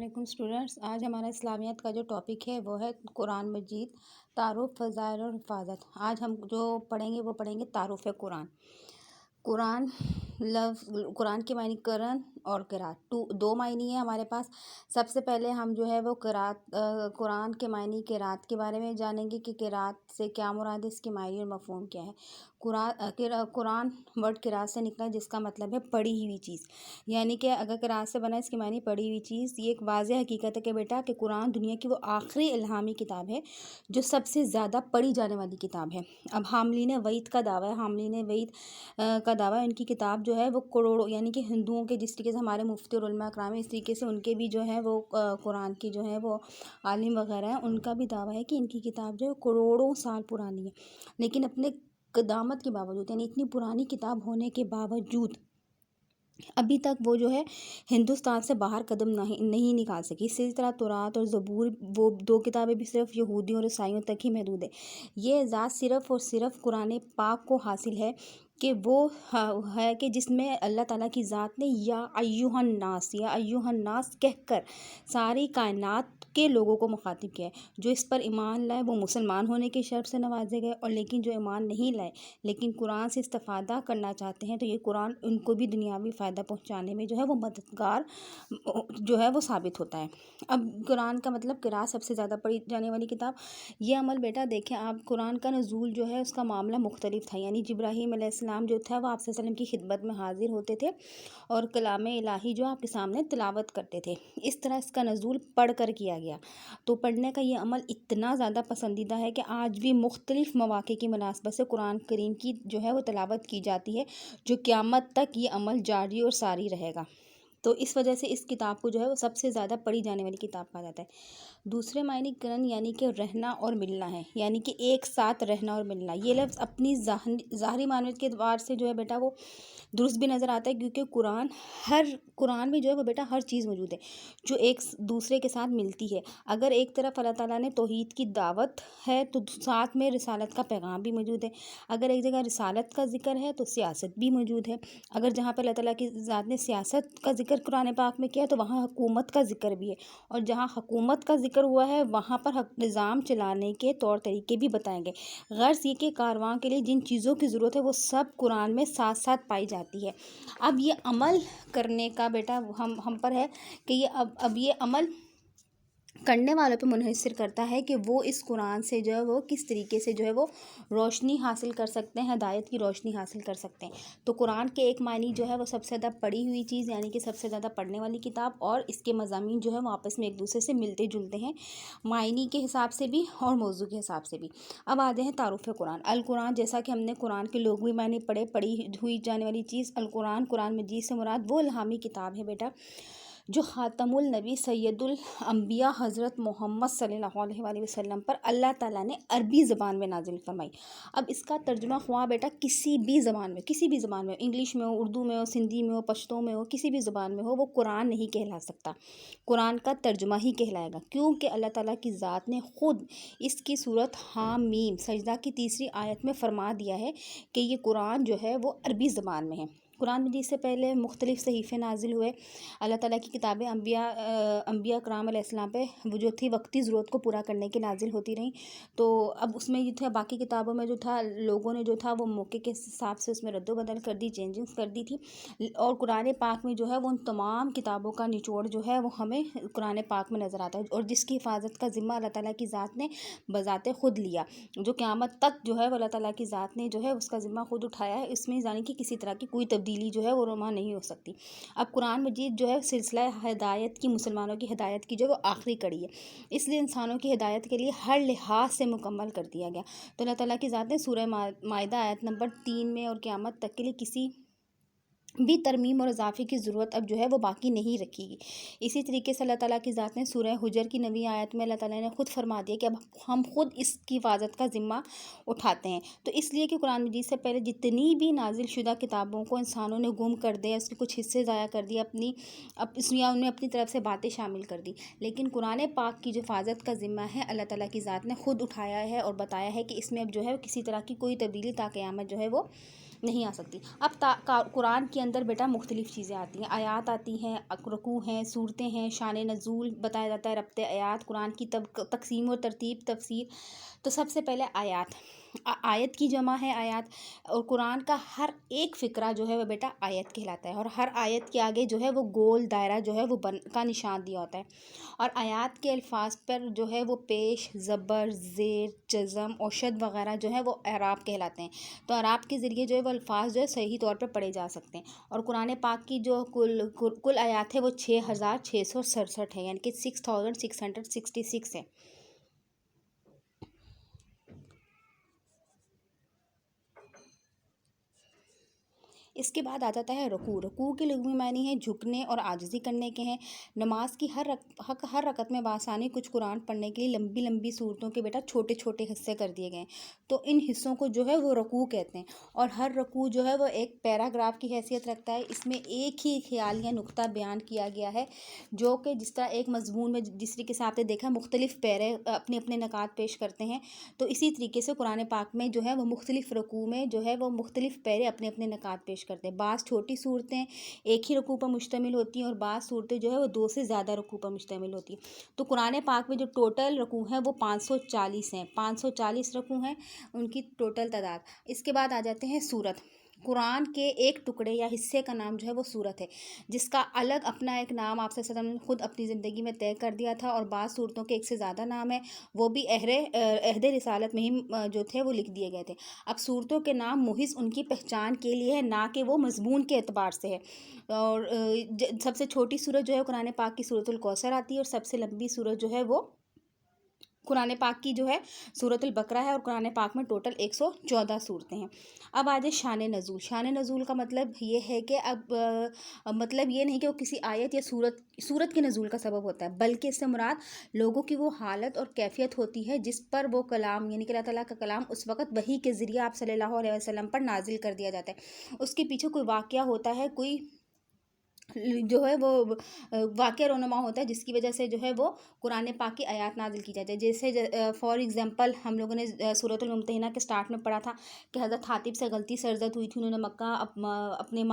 علیکم اسٹوڈنٹس، آج ہمارا اسلامیات کا جو ٹاپک ہے وہ ہے قرآن مجید، تعارف، فضائل اور حفاظت۔ آج ہم جو پڑھیں گے تعارف قرآن۔ قرآن قرآن کے معنی قرآن اور قرات، دو معنی ہیں ہمارے پاس۔ سب سے پہلے ہم جو ہے وہ قرآن کے معنی قرات کے بارے میں جانیں گے کہ قرات سے کیا مراد ہے، اس کے معنی اور مفہوم کیا ہے۔ قرآن ورڈ قرات سے نکلا جس کا مطلب ہے پڑھی ہوئی چیز، یعنی کہ اگر قرات سے بنا اس کے معنی پڑھی ہوئی چیز۔ یہ ایک واضح حقیقت ہے کہ بیٹا کہ قرآن دنیا کی وہ آخری الہامی کتاب ہے جو سب سے زیادہ پڑھی جانے والی کتاب ہے۔ اب حاملین وحید کا دعویٰ ہے، حاملین وحید کا دعویٰ ہے ان کی کتاب جو ہے وہ کروڑوں، یعنی کہ ہندوؤں کے جس طریقے سے ہمارے مفتی اور علماء کرام ہیں، اس طریقے سے ان کے بھی جو ہے وہ قرآن کی جو ہے وہ عالم وغیرہ ہیں، ان کا بھی دعویٰ ہے کہ ان کی کتاب جو ہے کروڑوں سال پرانی ہے۔ لیکن اپنے قدامت کے باوجود، یعنی اتنی پرانی کتاب ہونے کے باوجود ابھی تک وہ جو ہے ہندوستان سے باہر قدم نہیں نکال سکی۔ اسی طرح تورات اور زبور، وہ دو کتابیں بھی صرف یہودیوں اور عیسائیوں تک ہی محدود ہے۔ یہ اعزاز صرف اور صرف قرآن پاک کو حاصل ہے کہ وہ ہے کہ جس میں اللہ تعالیٰ کی ذات نے یا ایھا الناس کہہ کر ساری کائنات کے لوگوں کو مخاطب کیا ہے۔ جو اس پر ایمان لائے وہ مسلمان ہونے کے شرف سے نوازے گئے، اور لیکن جو ایمان نہیں لائے لیکن قرآن سے استفادہ کرنا چاہتے ہیں تو یہ قرآن ان کو بھی دنیاوی فائدہ پہنچانے میں جو ہے وہ مددگار جو ہے وہ ثابت ہوتا ہے۔ اب قرآن کا مطلب قرات سب سے زیادہ پڑھی جانے والی کتاب۔ یہ عمل بیٹا دیکھیں آپ، قرآن کا نزول جو ہے اس کا معاملہ مختلف تھا، یعنی جبرائیل علیہ السلام جو تھا وہ آپ صلی اللہ علیہ وسلم کی خدمت میں حاضر ہوتے تھے اور کلام الہی جو آپ کے سامنے تلاوت کرتے تھے۔ اس طرح اس کا نزول پڑھ کر کیا گیا، تو پڑھنے کا یہ عمل اتنا زیادہ پسندیدہ ہے کہ آج بھی مختلف مواقع کی مناسبت سے قرآن کریم کی جو ہے وہ تلاوت کی جاتی ہے، جو قیامت تک یہ عمل جاری اور ساری رہے گا۔ تو اس وجہ سے اس کتاب کو جو ہے وہ سب سے زیادہ پڑھی جانے والی کتاب کہا جاتا ہے۔ دوسرے معنی قرن یعنی کہ رہنا اور ملنا ہے، یعنی کہ ایک ساتھ رہنا اور ملنا۔ یہ لفظ اپنی ظاہری معنیت کے اعتبار سے جو ہے بیٹا وہ درست بھی نظر آتا ہے، کیونکہ قرآن میں جو ہے وہ بیٹا ہر چیز موجود ہے جو ایک دوسرے کے ساتھ ملتی ہے۔ اگر ایک طرف اللہ تعالیٰ نے توحید کی دعوت ہے تو ساتھ میں رسالت کا پیغام بھی موجود ہے۔ اگر ایک جگہ رسالت کا ذکر ہے تو سیاست بھی موجود ہے۔ اگر جہاں پہ اللہ تعالیٰ کی ذات نے سیاست کا ذکر قرآن پاک میں کیا تو وہاں حکومت کا ذکر بھی ہے، اور جہاں حکومت کا ذکر ہوا ہے وہاں پر نظام چلانے کے طور طریقے بھی بتائیں گے۔ غرض یہ کہ کارواں کے لیے جن چیزوں کی ضرورت ہے وہ سب قرآن میں ساتھ ساتھ پائی جاتی ہے۔ اب یہ عمل کرنے کا بیٹا ہم پر ہے کہ اب یہ عمل کرنے والوں پہ منحصر کرتا ہے کہ وہ اس قرآن سے جو ہے وہ کس طریقے سے جو ہے وہ روشنی حاصل کر سکتے ہیں، ہدایت کی روشنی حاصل کر سکتے ہیں۔ تو قرآن کے ایک معنی جو ہے وہ سب سے زیادہ پڑھی ہوئی چیز، یعنی کہ سب سے زیادہ پڑھنے والی کتاب، اور اس کے مضامین جو ہے وہ آپس میں ایک دوسرے سے ملتے جلتے ہیں، معنی کے حساب سے بھی اور موضوع کے حساب سے بھی۔ اب آتے ہیں تعارف قرآن۔ القرآن، جیسا کہ ہم نے قرآن کے لغوی معنی پڑھی ہوئی جانے والی چیز۔ القرآن، قرآن مجید سے مراد وہ الہامی کتاب ہے بیٹا جو خاتم النبی سید الانبیاء حضرت محمد صلی اللہ علیہ وآلہ وسلم پر اللہ تعالیٰ نے عربی زبان میں نازل فرمائی۔ اب اس کا ترجمہ خواہ بیٹا کسی بھی زبان میں، انگلش میں ہو، اردو میں ہو، سندھی میں ہو، پشتو میں ہو، کسی بھی زبان میں ہو، وہ قرآن نہیں کہلا سکتا، قرآن کا ترجمہ ہی کہلائے گا، کیونکہ اللہ تعالیٰ کی ذات نے خود اس کی صورت حامیم سجدہ کی 3 آیت میں فرما دیا ہے کہ یہ قرآن جو ہے وہ عربی زبان میں ہے۔ قرآن مجید سے پہلے مختلف صحیفے نازل ہوئے، اللہ تعالیٰ کی کتابیں انبیاء کرام علیہ السلام پہ وہ جو تھی وقتی ضرورت کو پورا کرنے کے نازل ہوتی رہیں۔ تو اب اس میں جو تھا باقی کتابوں میں جو تھا لوگوں نے جو تھا وہ موقع کے حساب سے اس میں رد و بدل کر دی، چینجنگز کر دی تھی، اور قرآن پاک میں جو ہے وہ ان تمام کتابوں کا نچوڑ جو ہے وہ ہمیں قرآن پاک میں نظر آتا ہے، اور جس کی حفاظت کا ذمہ اللہ تعالیٰ کی ذات نے بذات خود لیا، جو قیامت تک جو ہے وہ اللہ تعالیٰ کی ذات نے جو ہے اس کا ذمہ خود اٹھایا ہے۔ اس میں یعنی کہ کسی طرح کی کوئی تبدیلی جو ہے وہ رواں نہیں ہو سکتی۔ اب قرآن مجید جو ہے سلسلہ ہدایت کی، مسلمانوں کی ہدایت کی جو وہ آخری کڑی ہے، اس لیے انسانوں کی ہدایت کے لیے ہر لحاظ سے مکمل کر دیا گیا۔ تو اللہ تعالیٰ کی ذات نے سورہ مائدہ آیت نمبر 3 میں اور قیامت تک کے لیے کسی بھی ترمیم اور اضافے کی ضرورت اب جو ہے وہ باقی نہیں رکھی گی۔ اسی طریقے سے اللہ تعالیٰ کی ذات نے سورہ حجر کی 9 آیت میں اللہ تعالیٰ نے خود فرما دیا کہ اب ہم خود اس کی حفاظت کا ذمہ اٹھاتے ہیں۔ تو اس لیے کہ قرآن مجید سے پہلے جتنی بھی نازل شدہ کتابوں کو انسانوں نے گم کر دیا، اس کے کچھ حصے ضائع کر دیے، انہوں نے اپنی طرف سے باتیں شامل کر دی، لیکن قرآن پاک کی جو حفاظت کا ذمہ ہے اللہ تعالیٰ کی ذات نے خود اٹھایا ہے اور بتایا ہے کہ اس میں اب جو ہے کسی طرح کی کوئی تبدیلی تا قیامت جو ہے وہ نہیں آ سکتی۔ اب قرآن کے اندر بیٹا مختلف چیزیں آتی ہیں، آیات آتی ہیں، رکوع ہیں، صورتیں ہیں، شان نزول بتایا جاتا ہے، ربط آیات، قرآن کی تقسیم و ترتیب، تفسیر۔ تو سب سے پہلے آیات، آیت کی جمع ہے آیات، اور قرآن کا ہر ایک فقرہ جو ہے وہ بیٹا آیت کہلاتا ہے، اور ہر آیت کے آگے جو ہے وہ گول دائرہ جو ہے وہ کا نشان دیا ہوتا ہے، اور آیات کے الفاظ پر جو ہے وہ پیش، زبر، زیر، جزم اور شد وغیرہ جو ہے وہ اعراب کہلاتے ہیں۔ تو اعراب کے ذریعے جو ہے وہ الفاظ جو ہے صحیح طور پر پڑھے جا سکتے ہیں، اور قرآن پاک کی جو کل آیات ہے وہ 6667 ہے، یعنی کہ 6666 ہے۔ اس کے بعد آ جاتا ہے رکوع۔ رکوع کے لغوی معنی ہیں جھکنے اور عاجزی کرنے کے ہیں۔ نماز کی ہر رکعت میں بآسانی کچھ قرآن پڑھنے کے لیے لمبی لمبی صورتوں کے بیٹا چھوٹے چھوٹے حصے کر دیے گئے ہیں، تو ان حصوں کو جو ہے وہ رکوع کہتے ہیں، اور ہر رکوع جو ہے وہ ایک پیراگراف کی حیثیت رکھتا ہے۔ اس میں ایک ہی خیال یا نقطہ بیان کیا گیا ہے، جو کہ جس طرح ایک مضمون میں جس طریقے سے آپ نے دیکھا مختلف پیرے اپنے اپنے نکات پیش کرتے ہیں، تو اسی طریقے سے قرآن پاک میں جو ہے وہ مختلف رکوع میں جو ہے وہ مختلف پیرے اپنے اپنے نکات پیش کرتے ہیں۔ بعض چھوٹی صورتیں ایک ہی رکوع پر مشتمل ہوتی ہیں، اور بعض صورتیں جو ہے وہ 2 سے زیادہ رکوع پر مشتمل ہوتی ہیں۔ تو قرآن پاک میں جو ٹوٹل رکوع ہیں وہ 540 ہیں، 540 رکوع ہیں ان کی ٹوٹل تعداد۔ اس کے بعد آ جاتے ہیں سورت۔ قرآن کے ایک ٹکڑے یا حصے کا نام جو ہے وہ سورت ہے، جس کا الگ اپنا ایک نام آپ صلی اللہ علیہ وسلم نے خود اپنی زندگی میں طے کر دیا تھا، اور بعض صورتوں کے ایک سے زیادہ نام ہیں، وہ بھی عہد رسالت میں ہی جو تھے وہ لکھ دیے گئے تھے۔ اب صورتوں کے نام محض ان کی پہچان کے لیے ہے، نہ کہ وہ مضمون کے اعتبار سے ہے، اور سب سے چھوٹی سورت جو ہے قرآن پاک کی سورۃ الکوثر آتی ہے، اور سب سے لمبی سورت جو ہے وہ قرآن پاک کی جو ہے سورۃ البقرہ ہے، اور قرآن پاک میں ٹوٹل 114 صورتیں ہیں۔ اب آ جائے شان نزول۔ شان نزول کا مطلب یہ ہے کہ اب مطلب یہ نہیں کہ وہ کسی آیت یا سورت کے نزول کا سبب ہوتا ہے، بلکہ اس سے مراد لوگوں کی وہ حالت اور کیفیت ہوتی ہے جس پر وہ کلام، یعنی کہ اللہ تعالیٰ کا کلام اس وقت وحی کے ذریعے آپ صلی اللہ علیہ وسلم پر نازل کر دیا جاتا ہے۔ اس کے پیچھے کوئی واقعہ ہوتا ہے، کوئی جو ہے وہ واقعہ رونما ہوتا ہے، جس کی وجہ سے جو ہے وہ قرآن پاک کی آیات نازل کی جاتی ہے۔ جیسے فار ایگزامپل ہم لوگوں نے سورۃ الممتحنہ کے سٹارٹ میں پڑھا تھا کہ حضرت حاطب سے غلطی سرزد ہوئی تھی، انہوں نے مکہ اپنے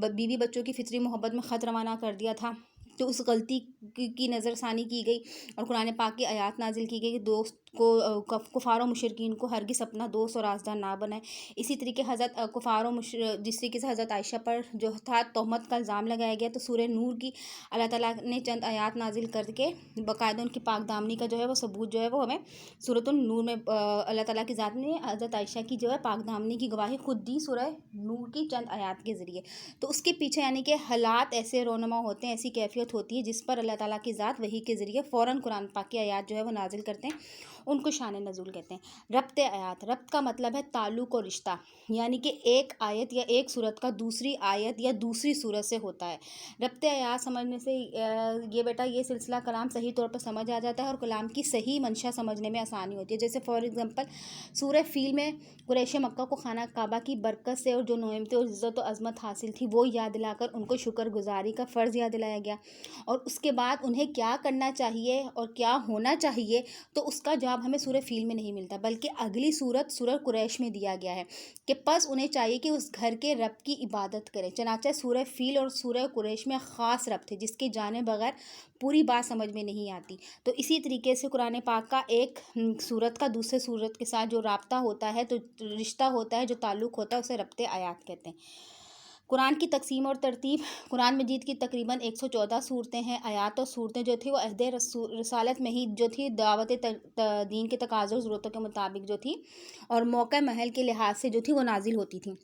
بیوی بچوں کی فطری محبت میں خط روانہ کر دیا تھا، تو اس غلطی کی نظر ثانی کی گئی، اور قرآن پاک کی آیات نازل کی گئی کہ دوست کو کفار و مشرکین کو ہرگز اپنا دوست اور رازدار نہ بنائے۔ اسی طریقے حضرت جس طریقے سے حضرت عائشہ پر جو تھا تہمت کا الزام لگایا گیا، تو سورہ نور کی اللہ تعالیٰ نے چند آیات نازل کر کے باقاعدہ ان کی پاک دامنی کا جو ہے وہ ثبوت جو ہے وہ ہمیں سورۃ النور میں اللہ تعالیٰ کی ذات نے حضرت عائشہ کی جو ہے پاک دامنی کی گواہی خود دی سورہ نور کی چند آیات کے ذریعے۔ تو اس کے پیچھے یعنی کہ حالات ایسے رونما ہوتے ہیں، ایسی کیفیت ہوتی ہے جس پر اللہ تعالیٰ کی ذات وحی کے ذریعے فوراً قرآن پاک کی آیات جو ہے وہ نازل کرتے ہیں، ان کو شان نزول کہتے ہیں۔ ربط آیات، ربط کا مطلب ہے تعلق اور رشتہ، یعنی کہ ایک آیت یا ایک سورت کا دوسری آیت یا دوسری سورت سے ہوتا ہے۔ ربط آیات سمجھنے سے یہ بیٹا یہ سلسلہ کلام صحیح طور پر سمجھ آ جاتا ہے، اور کلام کی صحیح منشا سمجھنے میں آسانی ہوتی ہے۔ جیسے فار ایگزامپل سورہ فیل میں قریش مکہ کو خانہ کعبہ کی برکت سے اور جو نعمتیں اور عزت و عظمت حاصل تھی وہ یاد دلا کر ان کو شکر گزاری کا فرض یاد دلایا گیا، اور اس کے بعد انہیں کیا کرنا چاہیے اور کیا ہونا چاہیے، تو اس کا جواب ہمیں سورہ فیل میں نہیں ملتا، بلکہ اگلی سورت سورہ قریش میں دیا گیا ہے کہ پس انہیں چاہیے کہ اس گھر کے رب کی عبادت کریں۔ چنانچہ سورہ فیل اور سورہ قریش میں خاص ربط ہے جس کے جانے بغیر پوری بات سمجھ میں نہیں آتی۔ تو اسی طریقے سے قرآن پاک کا ایک سورت کا دوسرے سورت کے ساتھ جو رابطہ ہوتا ہے، تو رشتہ ہوتا ہے، جو تعلق ہوتا ہے، اسے ربط آیات کہتے ہیں۔ قرآن کی تقسیم اور ترتیب۔ قرآن مجید کی تقریباً 114 صورتیں ہیں۔ آیات اور صورتیں جو تھی وہ عہد رسالت میں ہی جو تھی دعوت دین کے تقاضوں اور ضرورتوں کے مطابق جو تھی، اور موقع محل کے لحاظ سے جو تھی وہ نازل ہوتی تھیں۔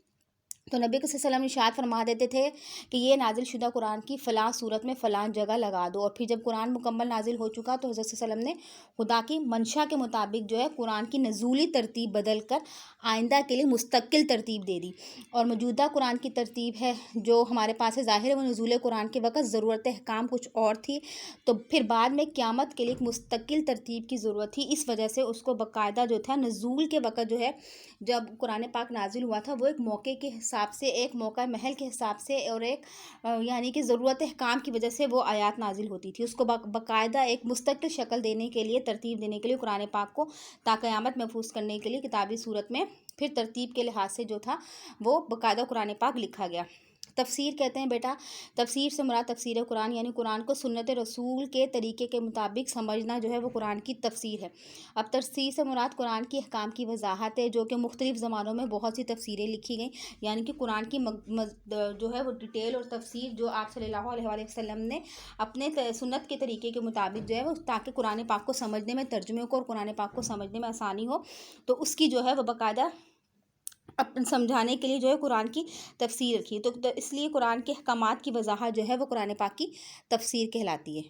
تو نبی صلی اللہ علیہ وسلم ارشاد فرما دیتے تھے کہ یہ نازل شدہ قرآن کی فلاں صورت میں فلاں جگہ لگا دو، اور پھر جب قرآن مکمل نازل ہو چکا تو حضرت صلی اللہ علیہ وسلم نے خدا کی منشا کے مطابق جو ہے قرآن کی نزولی ترتیب بدل کر آئندہ کے لیے مستقل ترتیب دے دی، اور موجودہ قرآن کی ترتیب ہے جو ہمارے پاس ہے ظاہر ہے وہ نزول قرآن کے وقت ضرورت احکام کچھ اور تھی، تو پھر بعد میں قیامت کے لیے ایک مستقل ترتیب کی ضرورت تھی، اس وجہ سے اس کو باقاعدہ جو تھا نزول کے وقت جو ہے جب قرآن پاک نازل ہوا تھا وہ ایک موقع کے حساب سے، ایک موقع محل کے حساب سے، اور ایک یعنی کہ ضرورت احکام کی وجہ سے وہ آیات نازل ہوتی تھی. اس کو باقاعدہ ایک مستقل شکل دینے کے لیے، ترتیب دینے کے لیے قرآن پاک کو تا قیامت محفوظ کرنے کے لیے کتابی صورت میں پھر ترتیب کے لحاظ سے جو تھا وہ باقاعدہ قرآن پاک لکھا گیا. تفسیر کہتے ہیں بیٹا، تفسیر سے مراد تفسیر قرآن یعنی قرآن کو سنت رسول کے طریقے کے مطابق سمجھنا جو ہے وہ قرآن کی تفسیر ہے. اب تفسیر سے مراد قرآن کی احکام کی وضاحت ہے، جو کہ مختلف زمانوں میں بہت سی تفسیریں لکھی گئیں، یعنی کہ قرآن کی جو ہے وہ ڈیٹیل اور تفسیر جو آپ صلی اللہ علیہ وآلہ وسلم نے اپنے سنت کے طریقے کے مطابق جو ہے وہ، تاکہ قرآن پاک کو سمجھنے میں، ترجمے کو اور قرآن پاک کو سمجھنے میں آسانی ہو، تو اس کی جو ہے وہ باقاعدہ سمجھانے کے لیے جو ہے قرآن کی تفسیر رکھی. تو اس لیے قرآن کے احکامات کی وضاحت جو ہے وہ قرآن پاک کی تفسیر کہلاتی ہے.